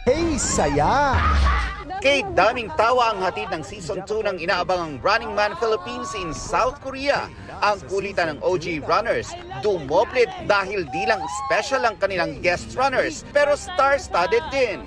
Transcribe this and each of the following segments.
Hey, saya! Kay daming tawa ang hatid ng Season 2 ng inaabangang Running Man Philippines in South Korea. Ang kulitan ng OG runners dumoblet dahil di lang special ang kanilang guest runners pero star-studded din.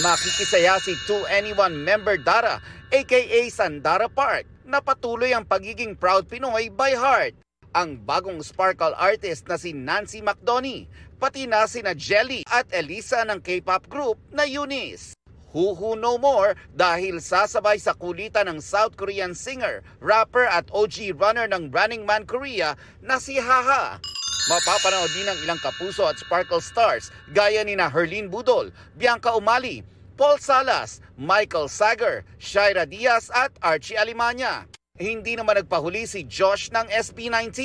Makikisaya si 2NE1 member Dara aka Sandara Park na patuloy ang pagiging proud Pinoy by heart. Ang bagong sparkle artist na si Nancy McDonnie, pati na sina Jelly at Elisa ng K-pop group na Eunice. Who no more dahil sasabay sa kulitan ng South Korean singer, rapper at OG runner ng Running Man Korea na si Haha. Mapapanood din ang ilang kapuso at sparkle stars gaya ni na Herlene Budol, Bianca Umali, Paul Salas, Michael Sager, Shaira Diaz at Archie Alimanya. Hindi naman nagpahuli si Josh ng SB19.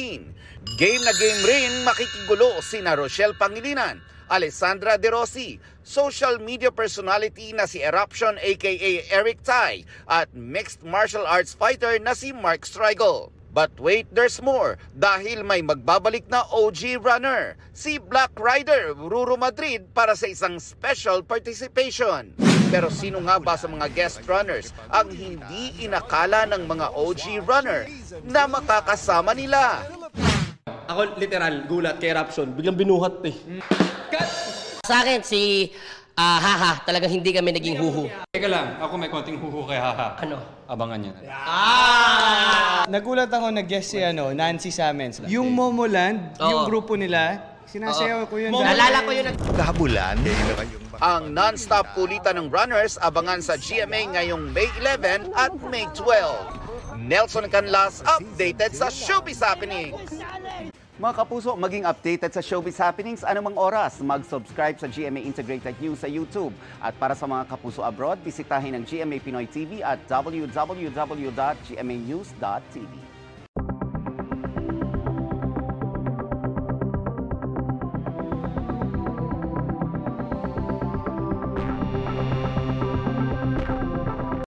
Game na game rin makikigulo sina Rochelle Pangilinan, Alessandra De Rossi, social media personality na si Eruption aka Eric Tai at mixed martial arts fighter na si Mark Striegel. But wait, there's more dahil may magbabalik na OG runner, si Black Rider Ruro Madrid para sa isang special participation. Pero sino nga ba sa mga guest runners ang hindi inakala ng mga OG runner na makakasama nila? Ako literal, gulat kay Eruption, biglang binuhat eh. Sa akin, si Haha, talagang hindi kami naging huhu. Teka lang, ako may konting huhu kay Haha. Ano? Abangan niya. Nagulat ako nag-guest si Nancy sa amin. Yung Momoland, yung grupo nila, sinasayaw ko yun. Nalala ko yun. Kabulan. Ang non-stop kulitan ng runners abangan sa GMA ngayong May 11 at May 12. Nelson Canlas updated sa Showbiz Happenings. Mga kapuso, maging updated sa Showbiz Happenings anumang oras. Mag-subscribe sa GMA Integrated News sa YouTube. At para sa mga kapuso abroad, bisitahin ang GMA Pinoy TV at www.gmanews.tv.